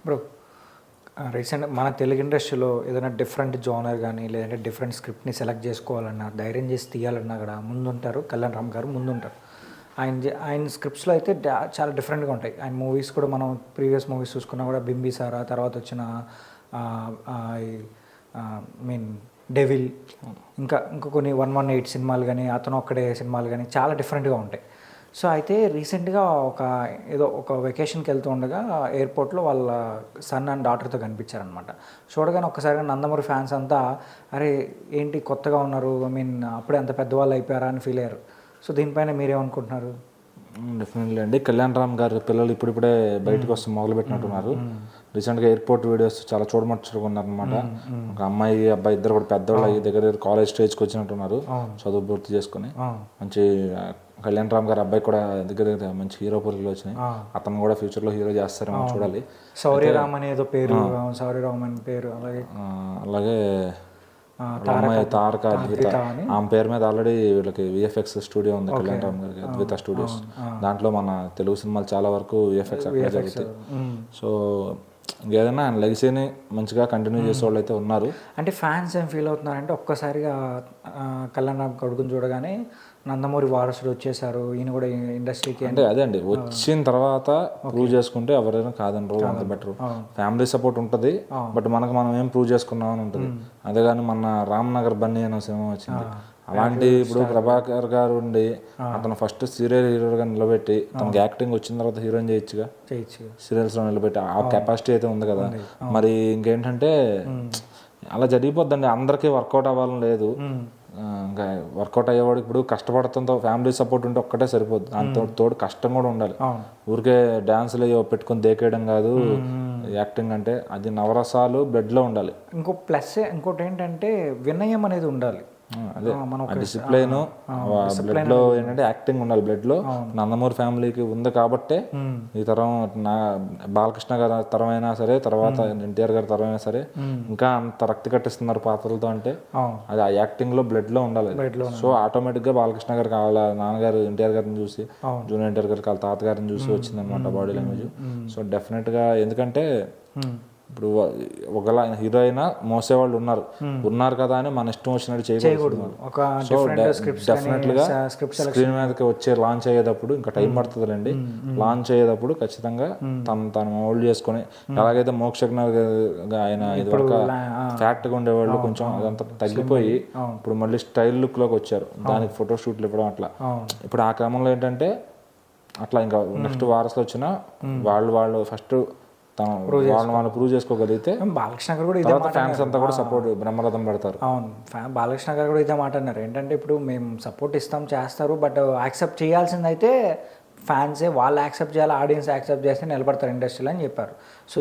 Bro recent మన తెలుగు ఇండస్ట్రీలో ఏదైనా డిఫరెంట్ జోనర్ కానీ లేదంటే డిఫరెంట్ స్క్రిప్ట్ని సెలెక్ట్ చేసుకోవాలన్నా ధైర్యం చేసి తీయాలన్నా కూడా ముందుంటారు కళ్యాణ్ రామ్ గారు ముందుంటారు. ఆయన స్క్రిప్ట్స్లో అయితే చాలా డిఫరెంట్గా ఉంటాయి. ఆయన మూవీస్ కూడా మనం ప్రీవియస్ మూవీస్ చూసుకున్నా కూడా బింబిసారా తర్వాత వచ్చిన మీన్ డెవిల్ ఇంకా కొన్ని 118 సినిమాలు కానీ అతను ఒక్కడే సినిమాలు కానీ చాలా డిఫరెంట్గా ఉంటాయి. సో అయితే రీసెంట్గా ఒక వెకేషన్కి వెళ్తూ ఉండగా ఎయిర్పోర్ట్లో వాళ్ళ సన్ అండ్ డాటర్తో కనిపించారనమాట. చూడగానే ఒక్కసారిగా నందమూరి ఫ్యాన్స్ అంతా అరే ఏంటి కొత్తగా ఉన్నారు, అప్పుడే అంత పెద్దవాళ్ళు అయిపోయారా అని ఫీల్ అయ్యారు. సో దీనిపైన మీరేమనుకుంటున్నారు? డెఫినెట్లీ అండి. కళ్యాణ్ రామ్ గారు పిల్లలు ఇప్పుడిప్పుడే బయటకు వస్తూ మొదలుపెట్టినట్టున్నారు. రీసెంట్గా ఎయిర్పోర్ట్ వీడియోస్ చాలా చూడమచ్చుగా ఉన్నారనమాట. ఒక అమ్మాయి అబ్బాయి ఇద్దరు కూడా పెద్దవాళ్ళు అయ్యి దగ్గర కాలేజ్ స్టేజ్కి వచ్చినట్టున్నారు, చదువు పూర్తి చేసుకుని. మంచి కళ్యాణ్ రామ్ గారు అబ్బాయి కూడా దగ్గర మంచి హీరో పొరుగులు వచ్చినాయి. అతను కూడా ఫ్యూచర్లో హీరో చేస్తారేమో చూడాలి. శౌర్యరామ్ అనేదో పేరు, శౌర్యరామ్ అనే పేరు. అలాగే అమ్మాయి తారక అద్విత, ఆమె పేరు మీద ఆల్రెడీ వీళ్ళకి విఎఫ్ఎక్స్ స్టూడియో ఉంది కళ్యాణ్ రామ్ గారికి, అద్విత స్టూడియోస్. దాంట్లో మన తెలుగు సినిమాలు చాలా వరకు విఎఫ్ఎక్స్ అక్కడ జరుగుతాయి. సో ఏదైనా ఆయన లెగసీని మంచిగా కంటిన్యూ చేసే వాళ్ళు అయితే ఉన్నారు. అంటే ఫ్యాన్స్ ఏం ఫీల్ అవుతున్నారంటే ఒక్కసారిగా కళ్యాణ్ రామ్ కొడుకుని చూడగానే నందమూరి వారసుడు వచ్చేసారు, ఈయన కూడా ఇండస్ట్రీకి. అంటే అదే అండి, వచ్చిన తర్వాత ప్రూవ్ చేసుకుంటే ఎవరైనా కాదనరు, అంత బెటర్. ఫ్యామిలీ సపోర్ట్ ఉంటుంది, బట్ మనం ఏం ప్రూవ్ చేసుకున్నాం అని ఉంటుంది. అదే కానీ మన రామ్నగర్ బన్నీ అనే సినిమా వచ్చింది. అలాంటి ఇప్పుడు ప్రభాకర్ గారు ఉండి అతను ఫస్ట్ సీరియల్ హీరోగా నిలబెట్టి తనకి యాక్టింగ్ వచ్చిన తర్వాత హీరోయిన్ చేయొచ్చు సీరియల్స్ లో నిలబెట్టి ఆ కెపాసిటీ అయితే ఉంది కదా. మరి ఇంకేంటంటే అలా జరిగిపోద్దండి, అందరికీ వర్కౌట్ అవ్వాలని లేదు. ఇంకా వర్కౌట్ అయ్యేవాడు ఇప్పుడు కష్టపడుతుందో ఫ్యామిలీ సపోర్ట్ ఉంటే ఒక్కటే సరిపోద్ది, అంత తోడు కష్టం కూడా ఉండాలి. ఊరికే డాన్సులు పెట్టుకొని దేకేయడం కాదు యాక్టింగ్ అంటే, అది నవరసాలు బ్లడ్ లో ఉండాలి. ఇంకోటి ఏంటంటే వినయం అనేది ఉండాలి. అదే డిసిప్లైన్ బ్లడ్ లో ఏంటంటే యాక్టింగ్ ఉండాలి బ్లడ్ లో. నందమూరి ఫ్యామిలీకి ఉంది కాబట్టే ఈ తరం బాలకృష్ణ గారి తరమైనా సరే, తర్వాత ఎన్టీఆర్ గారి తరమైనా సరే ఇంకా అంత రక్తి కట్టిస్తున్నారు పాత్రలతో. అంటే అది ఆ యాక్టింగ్ లో బ్లడ్ లో ఉండాలి. సో ఆటోమేటిక్ గా బాలకృష్ణ గారికి వాళ్ళ నాన్నగారు ఎన్టీఆర్ గారిని చూసి, జూనియర్ ఎన్టీఆర్ గారికి వాళ్ళ తాతగారిని చూసి వచ్చిందనమాట బాడీ లాంగ్వేజ్. సో డెఫినెట్ గా ఎందుకంటే ఇప్పుడు ఒకలా హీరో అయినా మోసేవాళ్ళు ఉన్నారు కదా అని మన ఇష్టం వచ్చినట్టు చేయకూడదు. సో డెఫినెట్ గా స్క్రీన్ మీదకి వచ్చే లాంచ్ అయ్యేటప్పుడు ఇంకా టైం పడుతుందండి. లాంచ్ అయ్యేటప్పుడు ఖచ్చితంగా తను మౌల్డ్ చేసుకుని, ఎలాగైతే మోక్షజ్ఞ ఆయన ఇదివరకు ఫ్యాట్ గా ఉండేవాళ్ళు కొంచెం అదంతా తగ్గిపోయి ఇప్పుడు మళ్ళీ స్టైల్ లుక్ లోకి వచ్చారు. దానికి ఫోటో షూట్లు ఇవ్వడం అట్లా. ఇప్పుడు ఆ క్రమంలో ఏంటంటే అట్లా ఇంకా నెక్స్ట్ వారసులు వచ్చిన వాళ్ళు ఫస్ట్ వాళ్ళు ప్రూవ్ చేసుకోగలిగితే బాలకృష్ణ గారు కూడా ఇదే మాట, ఫ్యాన్స్ అంతా కూడా సపోర్ట్ బ్రహ్మరథం పెడతారు. అవును, బాలకృష్ణ గారు కూడా ఇదే మాట అన్నారు. ఏంటంటే ఇప్పుడు మేము సపోర్ట్ ఇస్తాం చేస్తారు, బట్ యాక్సెప్ట్ చేయాల్సిందైతే ఫ్యాన్సే, వాళ్ళు యాక్సెప్ట్ చేయాలి, ఆడియన్స్ యాక్సెప్ట్ చేస్తే నిలబడతారు ఇండస్ట్రీలో అని చెప్పారు. సో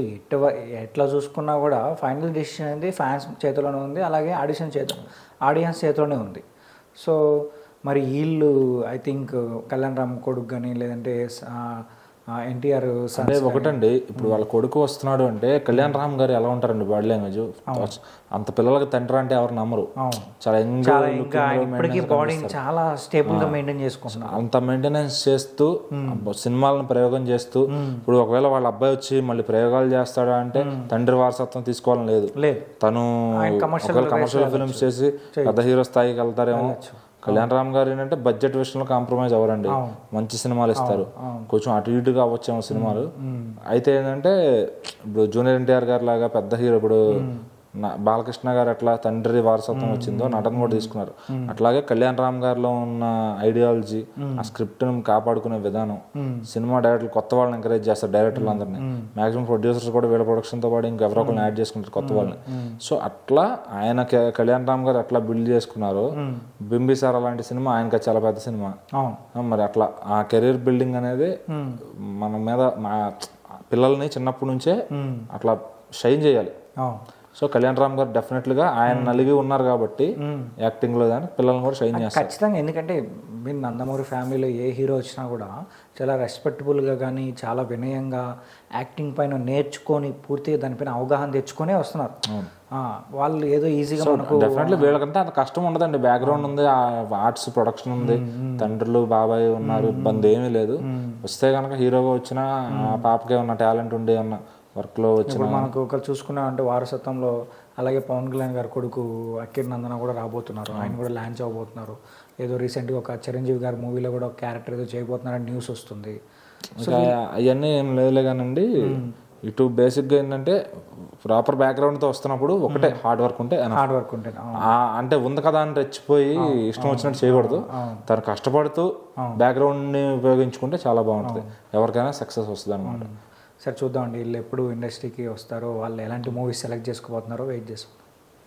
ఎట్లా చూసుకున్నా కూడా ఫైనల్ డిసిషన్ అనేది ఫ్యాన్స్ చేతిలోనే ఉంది, అలాగే ఆడియన్స్ చేతిలోనే ఉంది. సో మరి వీళ్ళు ఐ థింక్ కళ్యాణ్ రామ్ కొడుకు కానీ లేదంటే ఎన్టీఆర్ అంటే ఒకటండి, ఇప్పుడు వాళ్ళ కొడుకు వస్తున్నాడు అంటే కళ్యాణ్ రామ్ గారు ఎలా ఉంటారండి బాడీ లాంగ్వేజ్, అంత పిల్లలకి తండ్రి అంటే ఎవరు నమ్మరు. చాలా స్టేబుల్ గా మెయింటైన్ చేసుకుంటున్నారు. అంత మెయింటెనెన్స్ చేస్తూ సినిమాలను ప్రయోగం చేస్తూ, ఇప్పుడు ఒకవేళ వాళ్ళ అబ్బాయి వచ్చి మళ్ళీ ప్రయోగాలు చేస్తాడా అంటే తండ్రి వారసత్వం తీసుకోవాలని లేదు. తను కమర్షియల్ ఫిల్మ్స్ చేసి పెద్ద హీరో స్థాయికి వెళ్తారేమో. కళ్యాణ్ రామ్ గారు ఏంటంటే బడ్జెట్ విషయంలో కాంప్రమైజ్ అవ్వరండి, మంచి సినిమాలు ఇస్తారు. కొంచెం అటు ఇటుగా అవ్వచ్చేమో సినిమాలు. అయితే ఏంటంటే ఇప్పుడు జూనియర్ ఎన్టీఆర్ గారు లాగా పెద్ద హీరో, ఇప్పుడు బాలకృష్ణ గారు ఎట్లా తండ్రి వారసత్వం వచ్చిందో నటన కూడా తీసుకున్నారు, అట్లాగే కళ్యాణ్ రామ్ గారిలో ఉన్న ఐడియాలజీ, ఆ స్క్రిప్ట్ ని కాపాడుకునే విధానం, సినిమా డైరెక్టర్లు కొత్త వాళ్ళని ఎంకరేజ్ చేస్తారు, డైరెక్టర్లు అందరినీ. మాక్సిమం ప్రొడ్యూసర్స్ కూడా వీళ్ళ ప్రొడక్షన్ తో పాటు ఇంకెవరో ఒకరిని యాడ్ చేసుకుంటారు కొత్త వాళ్ళని. సో అట్లా ఆయన కళ్యాణ్ రామ్ గారు ఎట్లా బిల్డ్ చేసుకున్నారు. బింబిసార్ అలాంటి సినిమా ఆయనకి చాలా పెద్ద సినిమా. మరి అట్లా ఆ కెరీర్ బిల్డింగ్ అనేది మన మీద పిల్లల్ని చిన్నప్పటి నుంచే అట్లా షైన్ చేయాలి. సో కళ్యాణ్ రామ్ గారు డెఫినెట్లీగా ఆయన నలిగి ఉన్నారు కాబట్టి యాక్టింగ్లో కానీ పిల్లల్ని కూడా షైన్ చేస్తారు ఖచ్చితంగా. ఎందుకంటే మీరు నందమూరి ఫ్యామిలీలో ఏ హీరో వచ్చినా కూడా చాలా రెస్పెక్టబుల్గా కానీ చాలా వినయంగా యాక్టింగ్ పైన నేర్చుకొని పూర్తిగా దానిపైన అవగాహన తెచ్చుకొనే వస్తున్నారు. వాళ్ళు ఏదో ఈజీగా డెఫినెట్లీ వీళ్ళకంటే అంత కష్టం ఉండదండి, బ్యాక్గ్రౌండ్ ఉంది, ఆర్ట్స్ ప్రొడక్షన్ ఉంది, తండ్రులు బాబాయ్ ఉన్నారు, ఇబ్బంది ఏమీ లేదు. వస్తే కనుక హీరోగా వచ్చినా ఆ పాపకే ఉన్న టాలెంట్ ఉండి ఉన్న వర్క్లో వచ్చిన ఇప్పుడు మనకు ఒకరు చూసుకున్నామంటే వారసత్వంలో అలాగే పవన్ కళ్యాణ్ గారి కొడుకు అక్కిరి నందన కూడా రాబోతున్నారు, ఆయన కూడా లాంచ్ అవబోతున్నారు. ఏదో రీసెంట్గా ఒక చిరంజీవి గారి మూవీలో కూడా ఒక క్యారెక్టర్ ఏదో చేయబోతున్నారని న్యూస్ వస్తుంది. అవన్నీ ఏం లేదులే కానండి. ఇటు బేసిక్గా ఏంటంటే ప్రాపర్ బ్యాక్గ్రౌండ్తో వస్తున్నప్పుడు ఒకటే హార్డ్ వర్క్ ఉంటే అంటే ఉంది కదా అని రెచ్చిపోయి ఇష్టం వచ్చినట్టు చేయకూడదు. తను కష్టపడుతూ బ్యాక్గ్రౌండ్ని ఉపయోగించుకుంటే చాలా బాగుంటుంది, ఎవరికైనా సక్సెస్ వస్తుంది అనమాట. సరే చూద్దామండి, వీళ్ళు ఎప్పుడు ఇండస్ట్రీకి వస్తారో, వాళ్ళు ఎలాంటి మూవీస్ సెలెక్ట్ చేసుకోబోతున్నారో వెయిట్ చేస్తాం.